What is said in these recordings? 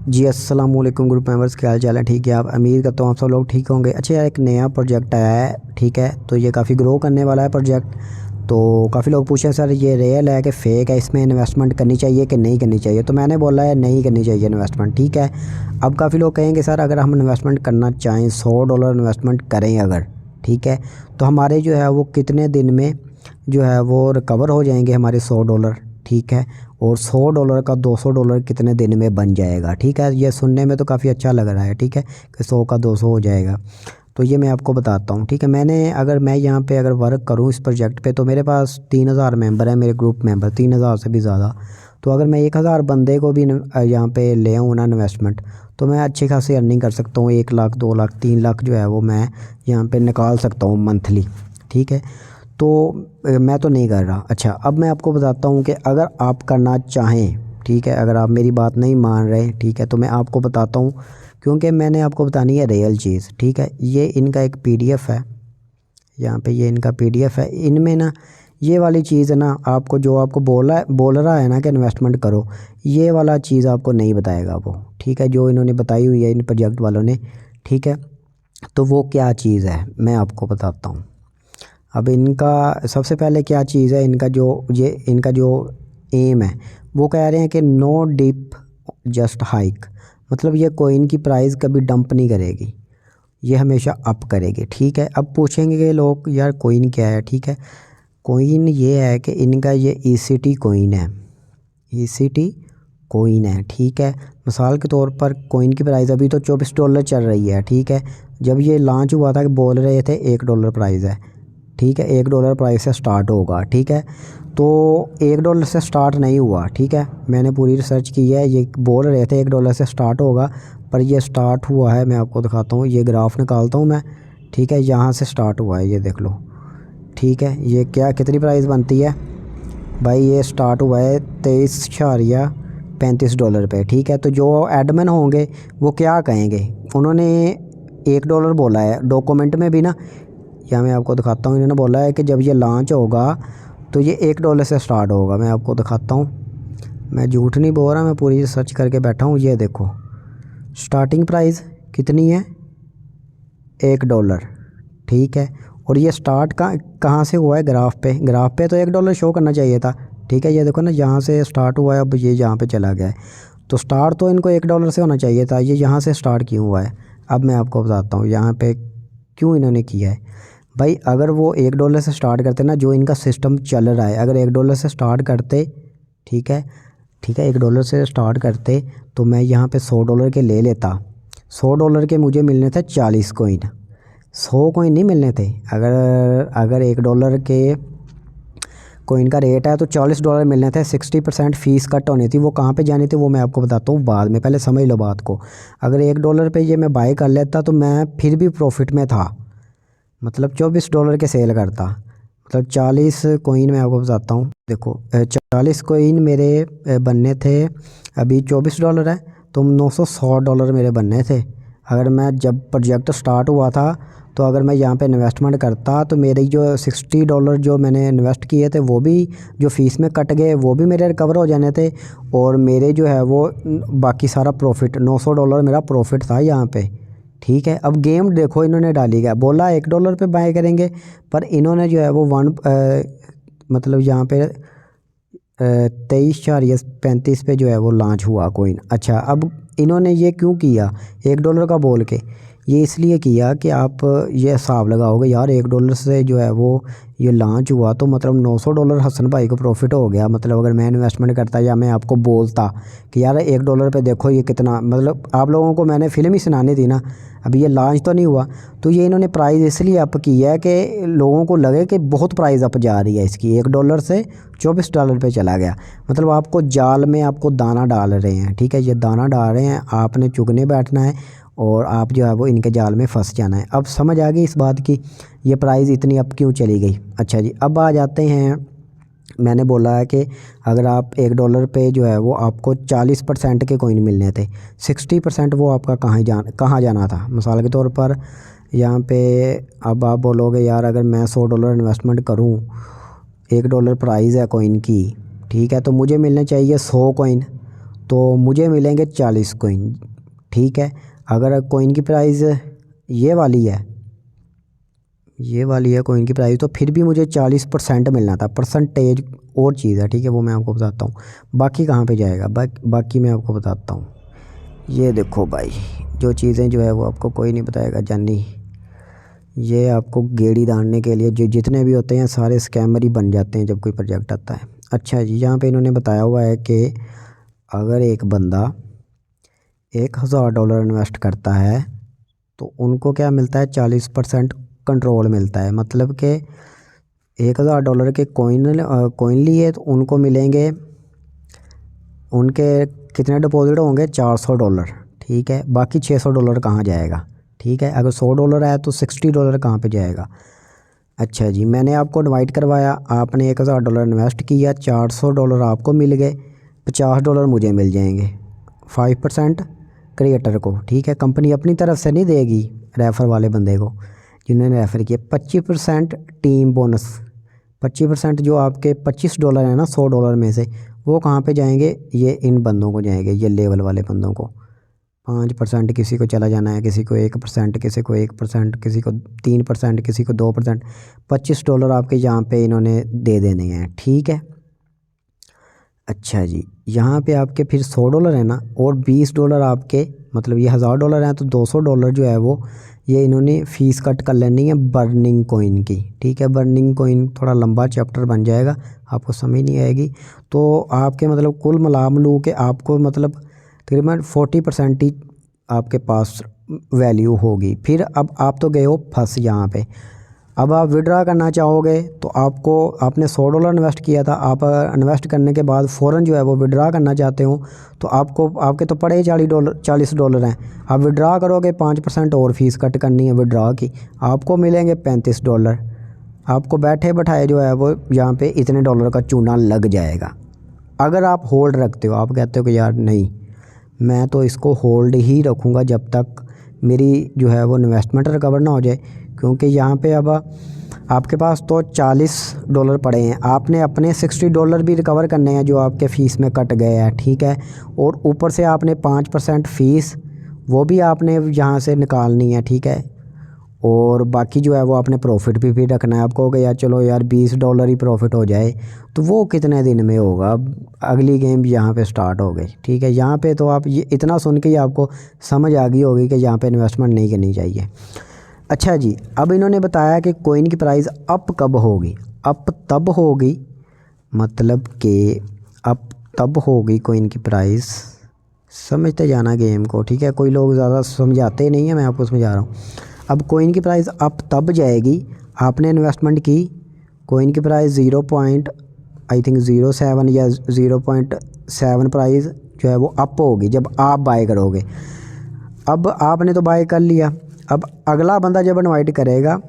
जी अस्सलाम वालेकुम group members, क्या हाल चाल है? ठीक है, आप उम्मीद करता हूँ आप सब लोग ठीक होंगे। अच्छा यार, एक नया प्रोजेक्ट आया है, ठीक है, तो ये काफ़ी ग्रो करने वाला है प्रोजेक्ट। तो काफ़ी लोग पूछे सर ये रियल है कि फ़ेक है, इसमें इन्वेस्टमेंट करनी चाहिए कि नहीं करनी चाहिए? तो मैंने बोला है नहीं करनी चाहिए इन्वेस्टमेंट, ठीक है। अब काफ़ी लोग कहेंगे सर अगर हम इन्वेस्टमेंट करना चाहें, $100 इन्वेस्टमेंट करें अगर, ठीक है, तो हमारे जो है वो कितने दिन में जो है वो रिकवर हो जाएंगे हमारे $100, ठीक है। और $100 का $200 कितने दिन में बन जाएगा, ठीक है। ये सुनने में तो काफ़ी अच्छा लग रहा है, ठीक है, कि 100 का 200 हो जाएगा। तो ये मैं आपको बताता हूँ, ठीक है। मैं यहाँ पे अगर वर्क करूँ इस प्रोजेक्ट पे, तो मेरे पास 3000 मेंबर है, मेरे ग्रुप मेंबर 3000 से भी ज़्यादा। तो अगर मैं 1000 बंदे को भी यहाँ पे ले आऊँ ना इन्वेस्टमेंट, तो मैं अच्छी खासी अर्निंग कर सकता हूँ। 1 लाख 2 लाख 3 लाख जो है वो मैं यहाँ पे निकाल सकता हूँ मंथली, ठीक है। तो मैं तो नहीं कर रहा। अच्छा, अब मैं आपको बताता हूँ कि अगर आप करना चाहें, ठीक है, अगर आप मेरी बात नहीं मान रहे, ठीक है, तो मैं आपको बताता हूँ, क्योंकि मैंने आपको बतानी है रियल चीज़, ठीक है। ये इनका एक पीडीएफ है, यहाँ पे ये इनका पीडीएफ है। इनमें ना ये वाली चीज़ है ना, आपको जो आपको बोल रहा है ना कि इन्वेस्टमेंट करो, ये वाला चीज़ आपको नहीं बताएगा वो, ठीक है, जो इन्होंने बताई हुई है इन प्रोजेक्ट वालों ने, ठीक है। तो वो क्या चीज़ है मैं आपको बताता हूँ। अब इनका सबसे पहले क्या चीज़ है, इनका जो एम है, वो कह रहे हैं कि नो डिप जस्ट हाइक। मतलब ये कोइन की प्राइस कभी डंप नहीं करेगी, ये हमेशा अप करेगी, ठीक है। अब पूछेंगे कि लोग यार कोइन क्या है, ठीक है। कोइन ये है कि इनका ये ईसीटी कोइन है, ईसीटी कोइन है, ठीक है। मिसाल के तौर पर कोइन की प्राइस अभी तो $24 चल रही है, ठीक है। जब ये लॉन्च हुआ था कि बोल रहे थे $1 प्राइस है, ठीक है, $1 प्राइस से स्टार्ट होगा, ठीक है। तो $1 से स्टार्ट नहीं हुआ, ठीक है, मैंने पूरी रिसर्च की है। ये बोल रहे थे $1 से स्टार्ट होगा, पर ये स्टार्ट हुआ है, मैं आपको दिखाता हूँ, ये ग्राफ निकालता हूँ मैं, ठीक है। यहाँ से स्टार्ट हुआ है, ये देख लो, ठीक है। ये क्या कितनी प्राइस बनती है भाई, ये स्टार्ट हुआ है $23.35 पे, ठीक है। तो जो एडमिन होंगे वो क्या कहेंगे, उन्होंने $1 बोला है डॉक्यूमेंट में भी ना। यहाँ मैं आपको दिखाता हूँ, इन्होंने बोला है कि जब ये लॉन्च होगा तो ये $1 से स्टार्ट होगा। मैं आपको दिखाता हूँ, मैं झूठ नहीं बोल रहा, मैं पूरी सर्च करके बैठा हूँ। ये देखो स्टार्टिंग प्राइस कितनी है, $1, ठीक है। और ये स्टार्ट कहाँ से हुआ है, ग्राफ पे तो $1 शो करना चाहिए था, ठीक है। ये देखो ना, यहाँ से स्टार्ट हुआ है, अब ये यहाँ पे चला गया है। तो स्टार्ट तो इनको $1 से होना चाहिए था, ये यहाँ से स्टार्ट क्यों हुआ है? अब मैं आपको बताता हूँ यहाँ पे क्यों इन्होंने किया है। भाई अगर वो $1 से स्टार्ट करते ना, जो इनका सिस्टम चल रहा है, अगर $1 से स्टार्ट करते, ठीक है, ठीक है, $1 से स्टार्ट करते, तो मैं यहाँ पे $100 के ले लेता। $100 के मुझे मिलने थे 40 कोइन, 100 कोइन नहीं मिलने थे। अगर अगर $1 के कोइन का रेट है तो $40 मिलने थे। 60% फ़ीस कट होनी थी, वो कहाँ पे जानी थी वो मैं आपको बताता हूँ बाद में, पहले समझ लो बात को। अगर $1 पे ये मैं बाई कर लेता तो मैं फिर भी प्रॉफिट में था, मतलब $24 के सेल करता। मतलब 40 कोइन मैं आपको बताता हूँ, देखो 40 कोइन मेरे बनने थे, अभी $24 है, तो $960 मेरे बनने थे। अगर मैं जब प्रोजेक्ट स्टार्ट हुआ था, तो अगर मैं यहाँ पे इन्वेस्टमेंट करता तो मेरी जो $60 जो मैंने इन्वेस्ट किए थे वो भी जो फ़ीस में कट गए वो भी मेरे रिकवर हो जाने थे। और मेरे जो है वो बाकी सारा प्रॉफिट $900 मेरा प्रॉफिट था यहाँ पे, ठीक है। अब गेम देखो इन्होंने डाली गया, बोला $1 पे बाय करेंगे, पर इन्होंने जो है वो मतलब यहाँ पे 23.35 पे जो है वो लॉन्च हुआ कोइन। अच्छा, अब इन्होंने ये क्यों किया $1 का बोल के? ये इसलिए किया कि आप ये हिसाब लगाओगे यार, $1 से जो है वो ये लॉन्च हुआ, तो मतलब $900 हसन भाई को प्रॉफिट हो गया। मतलब अगर मैं इन्वेस्टमेंट करता या मैं आपको बोलता कि यार $1 पे देखो ये कितना, मतलब आप लोगों को मैंने फिल्म ही सुनानी थी ना, अभी ये लॉन्च तो नहीं हुआ। तो ये इन्होंने प्राइस इसलिए अप की है कि लोगों को लगे कि बहुत प्राइस अप जा रही है इसकी, $1 से $24 पे चला गया। मतलब आपको जाल में आपको दाना डाल रहे हैं, ठीक है, ये दाना डाल रहे हैं, आपने चुगने बैठना है और आप जो है वो इनके जाल में फंस जाना है। अब समझ आ गई इस बात की, ये प्राइस इतनी अप क्यों चली गई। अच्छा जी, अब आ जाते हैं, मैंने बोला है कि अगर आप $1 पे जो है वो आपको 40% के कोइन मिलने थे, 60% वो आपका कहाँ जाना था। मिसाल के तौर पर यहाँ पे अब आप बोलोगे यार अगर मैं $100 इन्वेस्टमेंट करूँ, $1 प्राइस है कोइन की, ठीक है, तो मुझे मिलने चाहिए 100 कोइन। तो मुझे मिलेंगे 40 कोइन, ठीक है। अगर कोइन की प्राइस ये वाली है, ये वाली है कोइन की प्राइस, तो फिर भी मुझे 40% मिलना था। परसेंटेज और चीज़ है, ठीक है, वो मैं आपको बताता हूँ। बाकी कहाँ पे जाएगा, बाकी मैं आपको बताता हूँ। ये देखो भाई, जो चीज़ें जो है वो आपको कोई नहीं बताएगा जानी। ये आपको गेड़ी दानने के लिए जो जितने भी होते हैं सारे स्कैमर ही बन जाते हैं जब कोई प्रोजेक्ट आता है। अच्छा जी, यहाँ पे इन्होंने बताया हुआ है कि अगर एक बंदा $1000 इन्वेस्ट करता है तो उनको क्या मिलता है, 40% कंट्रोल मिलता है। मतलब कि $1000 के कोइन लिए तो उनको मिलेंगे, उनके कितने डिपॉजिट होंगे, $400, ठीक है। बाकी $600 कहाँ जाएगा, ठीक है। अगर $100 है तो $60 कहाँ पे जाएगा। अच्छा जी, मैंने आपको इनवाइट करवाया, आपने $1000 इन्वेस्ट किया, $400 आपको मिल गए, $50 मुझे मिल जाएंगे। 5% क्रिएटर को, ठीक है। कंपनी अपनी तरफ से नहीं देगी रेफ़र वाले बंदे को जिन्होंने रेफ़र किया। 25% टीम बोनस, 25% जो आपके $25 है ना $100 में से, वो कहाँ पे जाएंगे, ये इन बंदों को जाएंगे, ये लेवल वाले बंदों को। 5% किसी को चला जाना है, किसी को 1%, किसी को 1%, किसी को 3%, किसी को 2%। $25 आपके यहाँ पे इन्होंने दे देने हैं, ठीक है। अच्छा जी, यहाँ पे आपके फिर $100 है ना, और $20 आपके, मतलब ये $1000 हैं तो $200 जो है वो ये इन्होंने फ़ीस कट कर लेनी है बर्निंग कोइन की, ठीक है। बर्निंग कोइन थोड़ा लंबा चैप्टर बन जाएगा, आपको समझ नहीं आएगी। तो आपके मतलब कुल मिला मिलू के आपको मतलब तकरीबन 40% ही आपके पास वैल्यू होगी। फिर अब आप तो गए हो फंस यहाँ पे। अब आप विड्रा करना चाहोगे तो आपको, आपने $100 इन्वेस्ट किया था, आप इन्वेस्ट करने के बाद फ़ौरन जो है वो विड्रा करना चाहते हो तो आपको, आपके तो पड़े $40 हैं। आप विड्रा करोगे, 5% और फीस कट करनी है विड्रा की, आपको मिलेंगे $35। आपको बैठे बैठाए जो है वो यहाँ पे इतने डॉलर का चूना लग जाएगा। अगर आप होल्ड रखते हो, आप कहते हो कि यार नहीं, मैं तो इसको होल्ड ही रखूँगा जब तक मेरी जो है वो इन्वेस्टमेंट रिकवर ना हो जाए, क्योंकि यहाँ पे अब आपके पास तो $40 पड़े हैं, आपने अपने $60 भी रिकवर करने हैं जो आपके फ़ीस में कट गए हैं, ठीक है। और ऊपर से आपने 5% फ़ीस वो भी आपने यहाँ से निकालनी है, ठीक है। और बाकी जो है वो आपने प्रॉफिट भी रखना है। आपको यार चलो यार $20 ही प्रॉफिट हो जाए, तो वो कितने दिन में होगा। अब अगली गेम यहाँ पे स्टार्ट हो गई, ठीक है। यहाँ पे तो आप ये इतना सुन के ही आपको समझ आ गई होगी कि यहाँ पे इन्वेस्टमेंट नहीं करनी चाहिए। अच्छा जी, अब इन्होंने बताया कि कोइन की प्राइस अप कब होगी। अप तब होगी, मतलब कि अप तब होगी कोइन की प्राइस, समझते जाना गेम को, ठीक है। कोई लोग ज़्यादा समझाते नहीं हैं, मैं आपको समझा रहा हूँ। अब कोइन की प्राइस अप तब जाएगी, आपने इन्वेस्टमेंट की, कोइन की प्राइस 0.07 या 0.7 प्राइस जो है वो अप होगी जब आप बाय करोगे। अब आपने तो बाय कर लिया, अब अगला बंदा जब इनवाइट करेगा,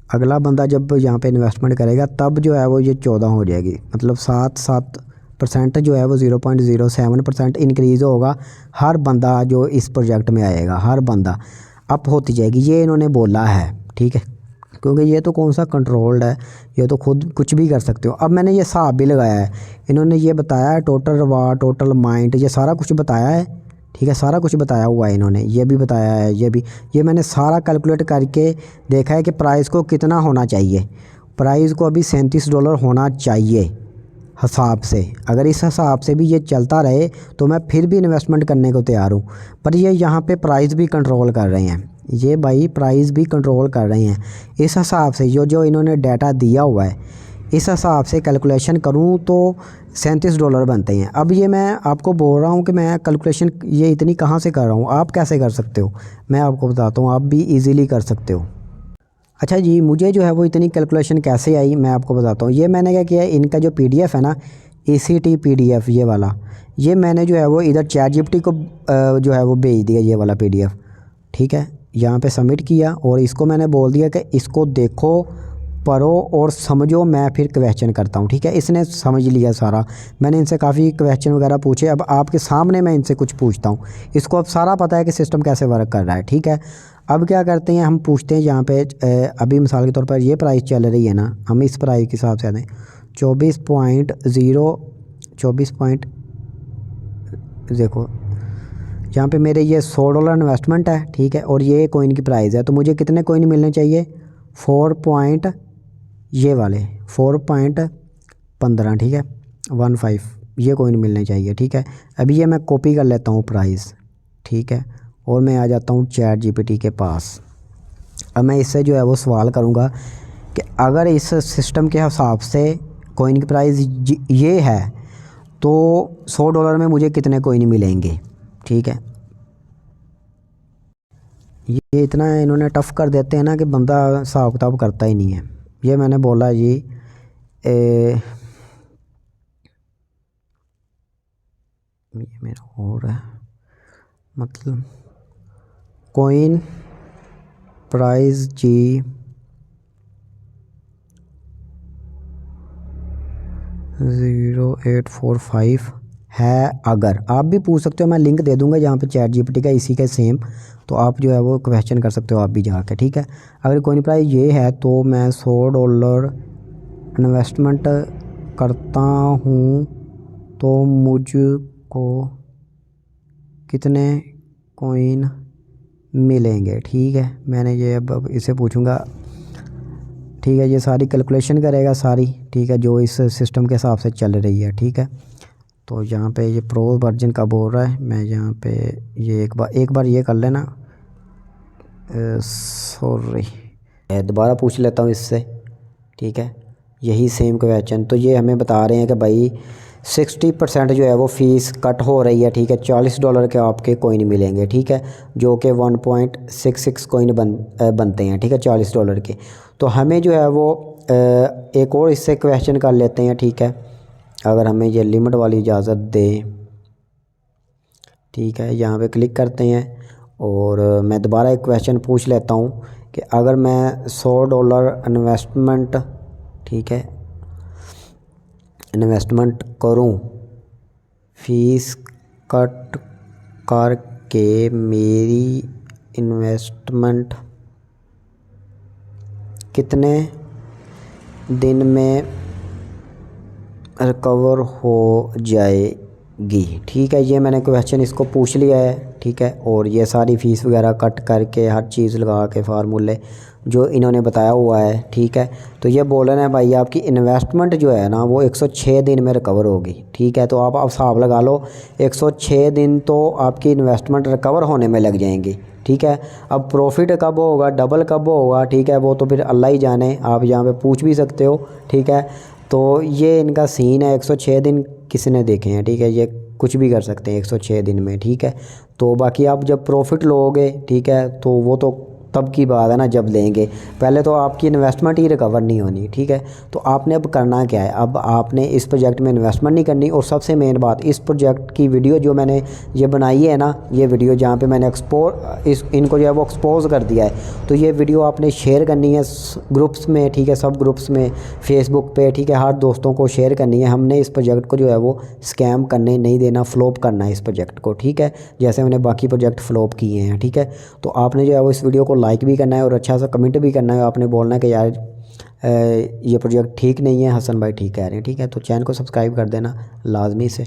अगला बंदा जब यहाँ पे इन्वेस्टमेंट करेगा तब जो है वो ये 14 हो जाएगी, मतलब 7% जो है वो 0.07% इंक्रीज़ होगा हर बंदा जो इस प्रोजेक्ट में आएगा, हर बंदा अप होती जाएगी। ये इन्होंने बोला है, ठीक है, क्योंकि ये तो कौन सा कंट्रोल्ड है, ये तो खुद कुछ भी कर सकते हो। अब मैंने ये हिसाब भी लगाया है, इन्होंने ये बताया है टोटल रिवार्ड, टोटल माइंड, ये सारा कुछ बताया है, ठीक है। सारा कुछ बताया हुआ है इन्होंने, ये भी बताया है, ये मैंने सारा कैलकुलेट करके देखा है कि प्राइस को कितना होना चाहिए। प्राइस को अभी $37 होना चाहिए हिसाब से। अगर इस हिसाब से भी ये चलता रहे तो मैं फिर भी इन्वेस्टमेंट करने को तैयार हूँ। पर ये यहाँ पे प्राइस भी कंट्रोल कर रहे हैं, ये भाई प्राइस भी कंट्रोल कर रहे हैं। इस हिसाब से जो इन्होंने डाटा दिया हुआ है, इस हिसाब से कैलकुलेशन करूँ तो $37 बनते हैं। अब ये मैं आपको बोल रहा हूँ कि मैं कैलकुलेशन ये इतनी कहाँ से कर रहा हूँ, आप कैसे कर सकते हो, मैं आपको बताता हूँ, आप भी ईज़िली कर सकते हो। अच्छा जी, मुझे जो है वो इतनी कैलकुलेशन कैसे आई मैं आपको बताता हूँ। ये मैंने क्या किया, इनका जो PDF है ना, ECT PDF ये वाला, ये मैंने जो है वो इधर ChatGPT को जो है वो भेज दिया, ये वाला PDF, ठीक है। यहाँ पे सबमिट किया और इसको मैंने बोल दिया कि इसको देखो, पढ़ो और समझो, मैं फिर क्वेश्चन करता हूँ, ठीक है। इसने समझ लिया सारा, मैंने इनसे काफ़ी क्वेश्चन वगैरह पूछे। अब आपके सामने मैं इनसे कुछ पूछता हूँ, इसको अब सारा पता है कि सिस्टम कैसे वर्क कर रहा है, ठीक है। अब क्या करते हैं, हम पूछते हैं यहाँ पे अभी मिसाल के तौर पर ये प्राइस चल रही है ना, हम इस प्राइस के हिसाब से आते हैं 24.0 देखो यहाँ पे मेरे ये $100 इन्वेस्टमेंट है, ठीक है, और ये कॉइन की प्राइस है। तो मुझे कितने कॉइन मिलने चाहिए? 4 ये वाले 4.15, ठीक है, 15 ये कॉइन मिलने चाहिए, ठीक है। अभी ये मैं कॉपी कर लेता हूँ प्राइस, ठीक है, और मैं आ जाता हूँ चैट जीपीटी के पास। अब मैं इससे जो है वो सवाल करूँगा कि अगर इस सिस्टम के हिसाब से कॉइन की प्राइस ये है तो $100 में मुझे कितने कॉइन मिलेंगे, ठीक है। ये इतना इन्होंने टफ़ कर देते हैं ना कि बंदा हिसाब किताब करता ही नहीं है। ये मैंने बोला जी ये मेरा और है, मतलब कॉइन प्राइस जी 0845 है। अगर आप भी पूछ सकते हो, मैं लिंक दे दूंगा जहाँ पे चैट जीपीटी का इसी का सेम, तो आप जो है वो क्वेश्चन कर सकते हो आप भी जाके, ठीक है। अगर कॉइन प्राइस ये है तो मैं $100 इन्वेस्टमेंट करता हूँ तो मुझको कितने कॉइन मिलेंगे, ठीक है। मैंने ये अब इसे पूछूंगा, ठीक है, ये सारी कैलकुलेशन करेगा सारी, ठीक है, जो इस सिस्टम के हिसाब से चल रही है, ठीक है। तो यहाँ पे ये प्रो वर्जन का बोल रहा है, मैं यहाँ पे ये एक बार ये कर लेना, सॉरी दोबारा पूछ लेता हूँ इससे, ठीक है, यही सेम क्वेश्चन। तो ये हमें बता रहे हैं कि भाई 60% जो है वो फ़ीस कट हो रही है, ठीक है। $40 के आपके कॉइन मिलेंगे, ठीक है, जो कि 1.66 कॉइन बनते हैं, ठीक है, $40 के। तो हमें जो है वो एक और इससे क्वेश्चन कर लेते हैं, ठीक है, अगर हमें ये लिमिट वाली इजाज़त दे, ठीक है। यहाँ पे क्लिक करते हैं और मैं दोबारा एक क्वेश्चन पूछ लेता हूँ कि अगर मैं $100 इन्वेस्टमेंट, ठीक है, इन्वेस्टमेंट करूं, फीस कट करके मेरी इन्वेस्टमेंट कितने दिन में रिकवर हो जाएगी, ठीक है। ये मैंने क्वेश्चन इसको पूछ लिया है, ठीक है, और ये सारी फ़ीस वगैरह कट करके हर चीज़ लगा के फार्मूले जो इन्होंने बताया हुआ है, ठीक है। तो ये बोल रहे हैं भाई आपकी इन्वेस्टमेंट जो है ना वो 106 दिन में रिकवर होगी, ठीक है। तो आप हिसाब लगा लो 106 दिन तो आपकी इन्वेस्टमेंट रिकवर होने में लग जाएंगी, ठीक है। अब प्रॉफिट कब होगा, डबल कब होगा, ठीक है, वो तो फिर अल्लाह ही जाने, आप यहाँ पे पूछ भी सकते हो, ठीक है। तो ये इनका सीन है, 106 दिन किसी ने देखे हैं, ठीक है, ये कुछ भी कर सकते हैं 106 दिन में, ठीक है। तो बाकी आप जब प्रॉफिट लोगे, ठीक है, तो वो तो तब की बात है ना जब लेंगे, पहले तो आपकी इन्वेस्टमेंट ही रिकवर नहीं होनी, ठीक है। तो आपने अब करना क्या है, अब आपने इस प्रोजेक्ट में इन्वेस्टमेंट नहीं करनी, और सबसे मेन बात, इस प्रोजेक्ट की वीडियो जो मैंने ये बनाई है ना, ये वीडियो जहाँ पे मैंने इनको जो है वो एक्सपोज कर दिया है, तो ये वीडियो आपने शेयर करनी है ग्रुप्स में, ठीक है, सब ग्रुप्स में, फेसबुक पे, ठीक है, हर दोस्तों को शेयर करनी है। हमने इस प्रोजेक्ट को जो है वो स्कैम करने नहीं देना, फ्लॉप करना है इस प्रोजेक्ट को, ठीक है, जैसे मैंने बाकी प्रोजेक्ट फ्लॉप किए हैं, ठीक है। तो आपने जो है वो इस वीडियो को लाइक भी करना है और अच्छा सा कमेंट भी करना है, आपने बोलना है कि यार ये प्रोजेक्ट ठीक नहीं है, हसन भाई ठीक कह रहे हैं, ठीक है। तो चैनल को सब्सक्राइब कर देना लाजमी से।